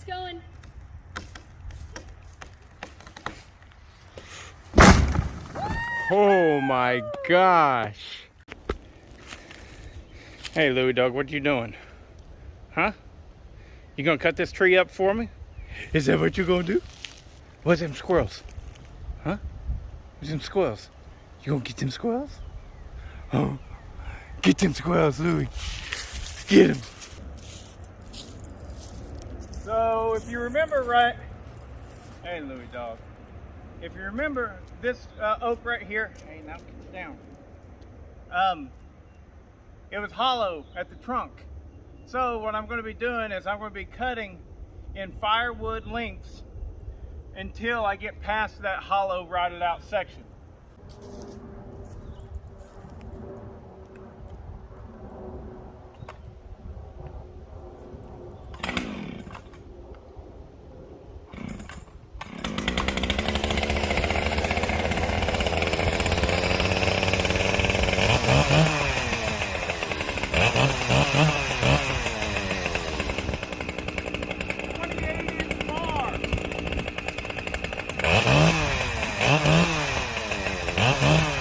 going. Oh my gosh. Hey Louie dog, what you doing? Huh? You gonna cut this tree up for me? Is that what you gonna do? What's them squirrels? Huh? What's them squirrels? You gonna get them squirrels? Oh, get them squirrels, Louie. Get them. So if you remember right, hey Louie dog, if you remember this oak right here, hey now get it down. It was hollow at the trunk. So what I'm going to be doing is I'm going to be cutting in firewood lengths until I get past that hollow rotted out section. Uh-huh.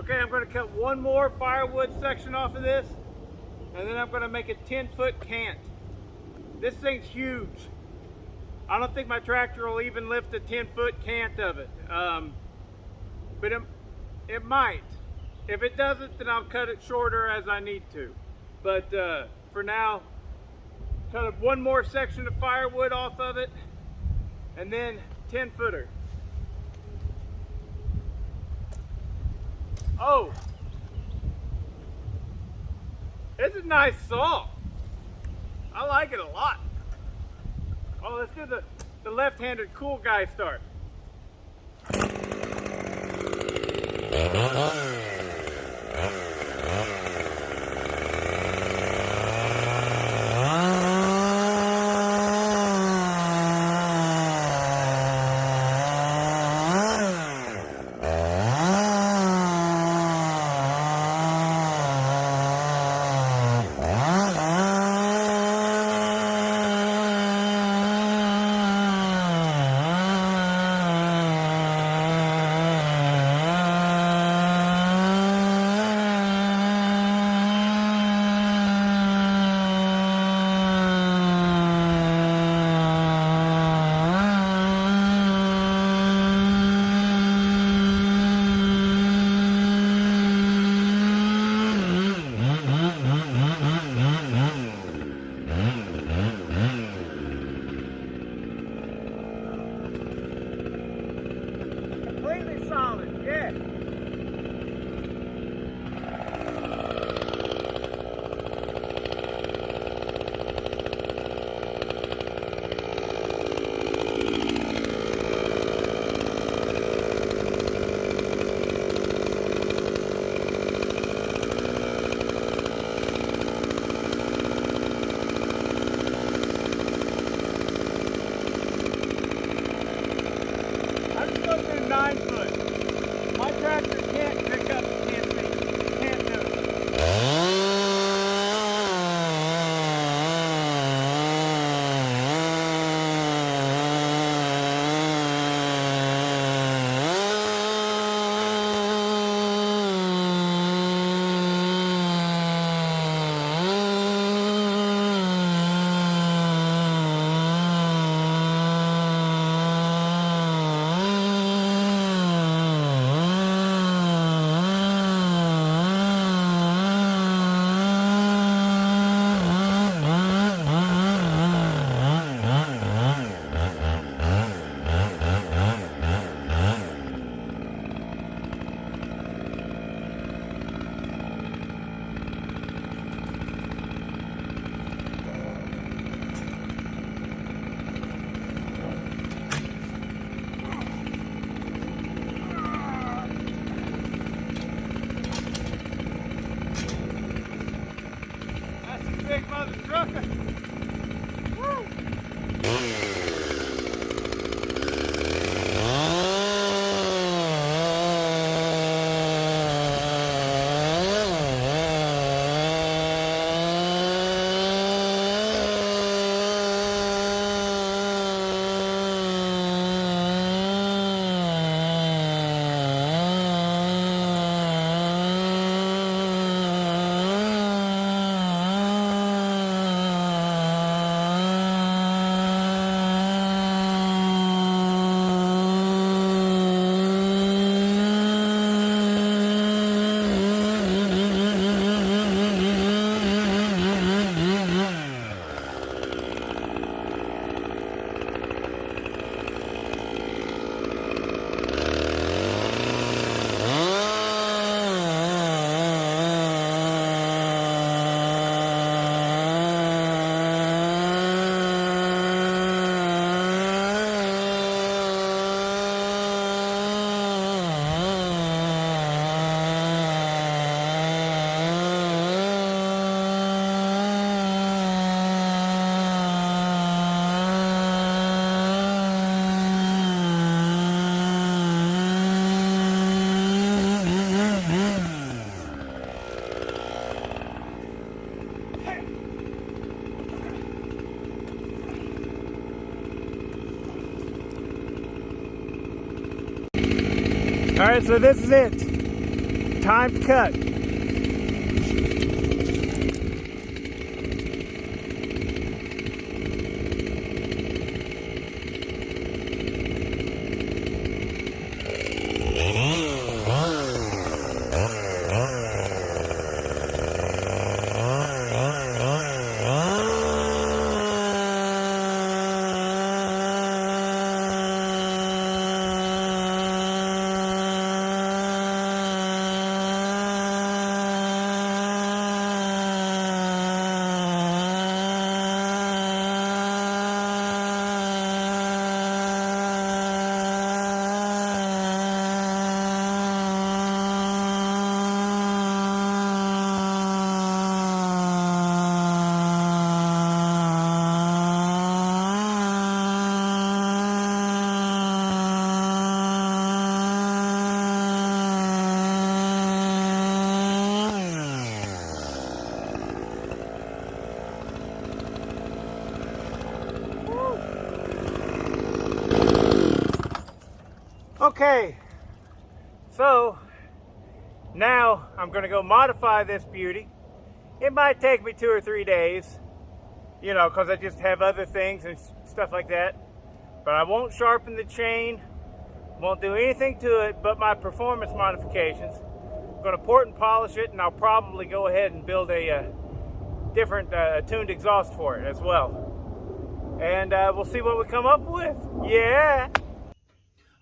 Okay, I'm going to cut one more firewood section off of this, and then I'm going to make a 10-foot cant. This thing's huge. I don't think my tractor will even lift a 10-foot cant of it, but it might. If it doesn't, then I'll cut it shorter as I need to. But for now, cut one more section of firewood off of it, and then 10-footer. Oh, it's a nice saw. I like it a lot. Oh, let's do the left-handed cool guy start. Completely solid, yeah. I'm supposed to do 9 foot. My tractor can't pick up 10 feet. Can't do it. That's a big mother trucker. Woo! All right, so this is it. Time to cut. Okay, so now I'm going to go modify this beauty. It might take me 2 or 3 days, you know, because I just have other things and stuff like that. But I won't sharpen the chain, won't do anything to it but my performance modifications. I'm going to port and polish it, and I'll probably go ahead and build a different tuned exhaust for it as well. And we'll see what we come up with. Yeah!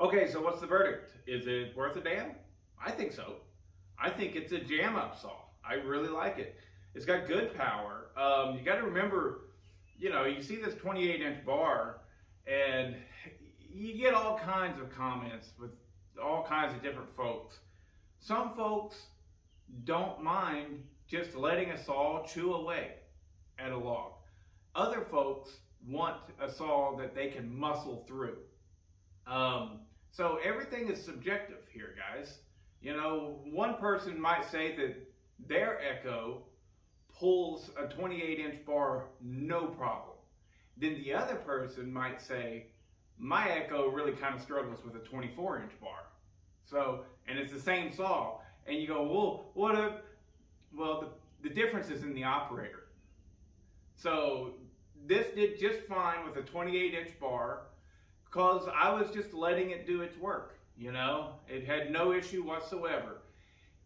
Okay, so what's the verdict? Is it worth a damn? I think so. I think it's a jam-up saw. I really like it. It's got good power. You got to remember, you know, you see this 28-inch bar, and you get all kinds of comments with all kinds of different folks. Some folks don't mind just letting a saw chew away at a log. Other folks want a saw that they can muscle through. So everything is subjective here, guys. You know, one person might say that their Echo pulls a 28-inch bar no problem. Then the other person might say, my Echo really kind of struggles with a 24-inch bar. So, and it's the same saw. And you go, well, the difference is in the operator. So this did just fine with a 28-inch bar, because I was just letting it do its work, you know? It had no issue whatsoever.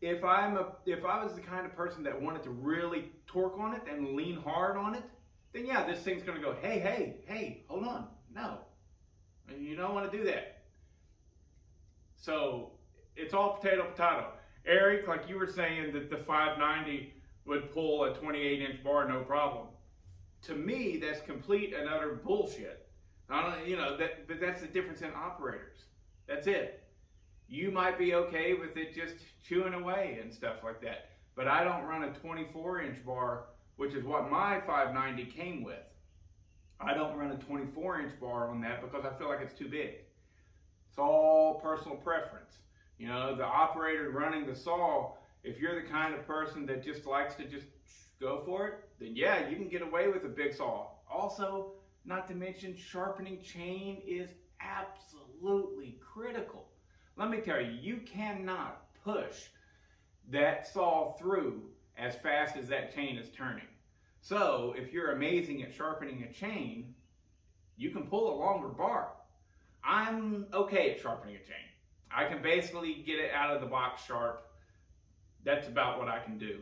If I was the kind of person that wanted to really torque on it and lean hard on it, then yeah, this thing's gonna go, hey, hold on, no. You don't wanna do that. So, it's all potato. Eric, like you were saying that the 590 would pull a 28-inch bar no problem. To me, that's complete and utter bullshit. You know, but that's the difference in operators. That's it. You might be okay with it just chewing away and stuff like that, but I don't run a 24-inch bar, which is what my 590 came with. I don't run a 24-inch bar on that because I feel like it's too big. It's all personal preference. You know, the operator running the saw, if you're the kind of person that just likes to just go for it, then yeah, you can get away with a big saw. Also, not to mention, sharpening chain is absolutely critical. Let me tell you, you cannot push that saw through as fast as that chain is turning. So if you're amazing at sharpening a chain, you can pull a longer bar. I'm okay at sharpening a chain. I can basically get it out of the box sharp. That's about what I can do,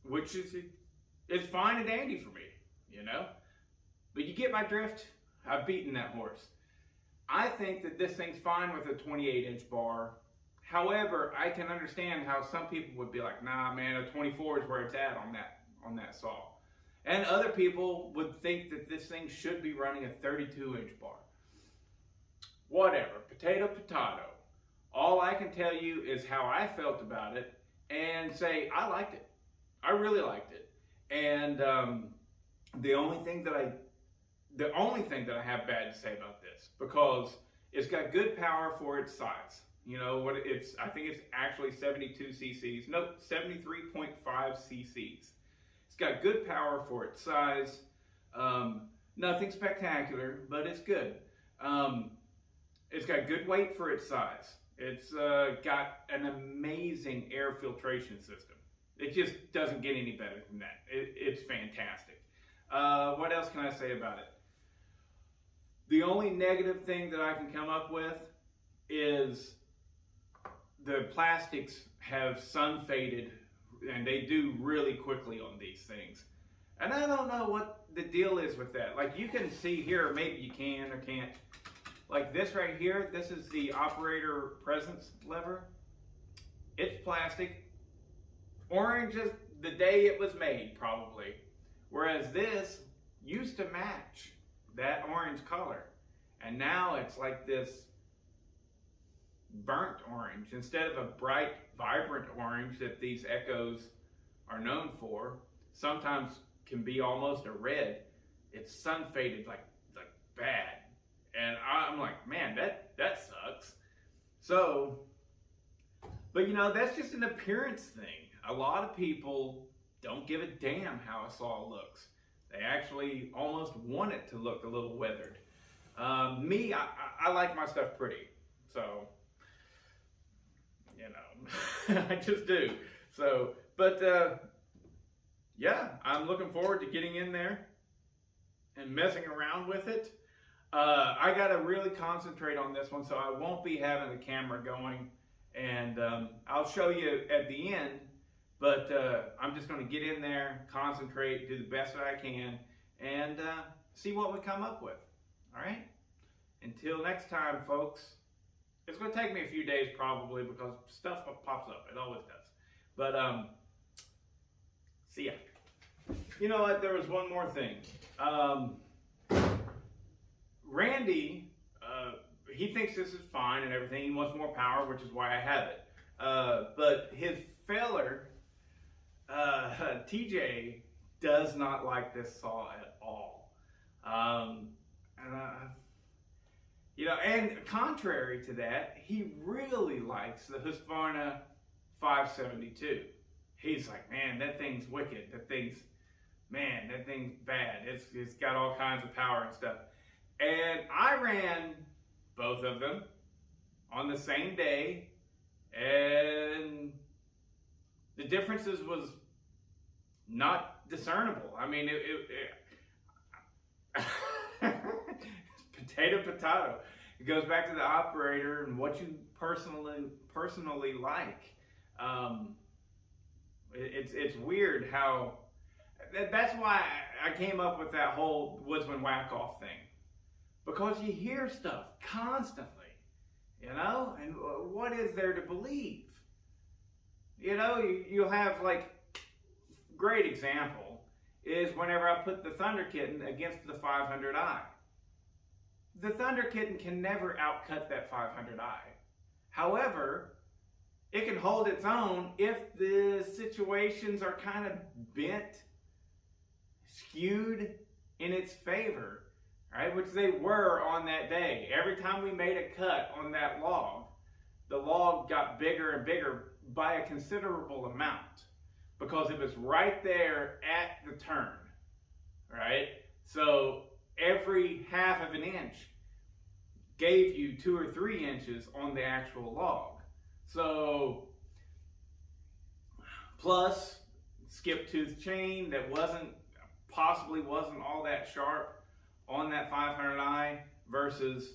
which is it's fine and dandy for me, you know? But you get my drift? I've beaten that horse. I think that this thing's fine with a 28-inch bar. However, I can understand how some people would be like, nah, man, a 24 is where it's at on that saw. And other people would think that this thing should be running a 32-inch bar. Whatever, potato. All I can tell you is how I felt about it and say I liked it. I really liked it. And the only thing that I have bad to say about this, because it's got good power for its size. You know, I think it's actually 72 cc's. No, 73.5 cc's. It's got good power for its size. Nothing spectacular, but it's good. It's got good weight for its size. It's got an amazing air filtration system. It just doesn't get any better than that. It's fantastic. What else can I say about it? The only negative thing that I can come up with is the plastics have sun faded, and they do really quickly on these things. And I don't know what the deal is with that. Like, you can see here, maybe you can or can't. Like this right here, this is the operator presence lever. It's plastic. Orange is the day it was made, probably. Whereas this used to match that orange color. And now it's like this burnt orange instead of a bright, vibrant orange that these Echoes are known for. Sometimes can be almost a red. It's sun faded like bad. And I'm like, man, that sucks. So, but you know, that's just an appearance thing. A lot of people don't give a damn how a saw looks. They actually almost want it to look a little weathered. Me, I like my stuff pretty. So, you know, I just do. So, but yeah, I'm looking forward to getting in there and messing around with it. I got to really concentrate on this one, so I won't be having the camera going, and I'll show you at the end, but I'm just going to get in there, concentrate, do the best that I can, and see what we come up with. All right? Until next time, folks. It's going to take me a few days probably because stuff pops up. It always does. But see ya. You know what? There was one more thing. Randy, he thinks this is fine and everything. He wants more power, which is why I have it. But his feller, TJ, does not like this saw at all. You know, and contrary to that, he really likes the Husqvarna 572. He's like, man, that thing's wicked. That thing's bad. It's got all kinds of power and stuff. And I ran both of them on the same day, and the differences was not discernible. I mean, potato. It goes back to the operator and what you personally like. It's weird how. That's why I came up with that whole Woodsman whack-off thing. Because you hear stuff constantly, you know? And what is there to believe? You know, you'll have, like, great example is whenever I put the Thunder Kitten against the 500i. The Thunder Kitten can never outcut that 500i. However, it can hold its own if the situations are kind of bent, skewed in its favor. Right, which they were on that day. Every time we made a cut on that log, the log got bigger and bigger by a considerable amount because it was right there at the turn, right? So every half of an inch gave you 2 or 3 inches on the actual log. So plus skip tooth chain that possibly wasn't all that sharp on that 500i versus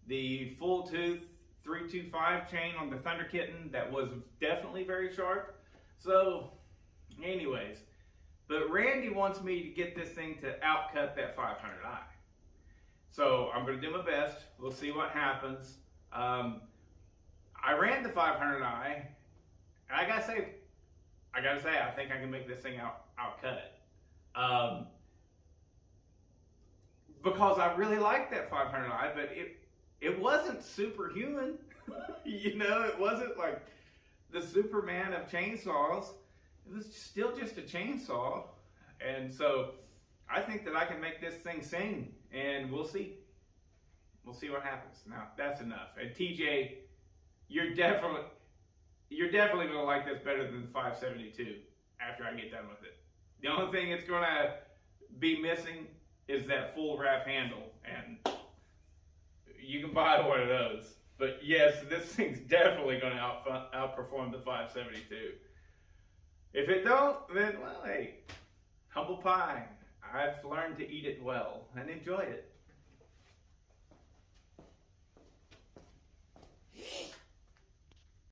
the full tooth 325 chain on the Thunder Kitten that was definitely very sharp. So anyways, but Randy wants me to get this thing to outcut that 500i. So I'm going to do my best. We'll see what happens. I ran the 500i, and I gotta say, I think I can make this thing outcut it. Because I really liked that 500i, but it wasn't superhuman. You know, it wasn't like the Superman of chainsaws. It was still just a chainsaw. And so I think that I can make this thing sing, and we'll see. We'll see what happens. Now, that's enough. And TJ, you're definitely going to like this better than the 572 after I get done with it. The only thing it's going to be missing is that full wrap handle, and you can buy one of those. But yes, this thing's definitely going to outperform the 572. If it don't, then, well, hey, humble pie. I've learned to eat it well and enjoy it.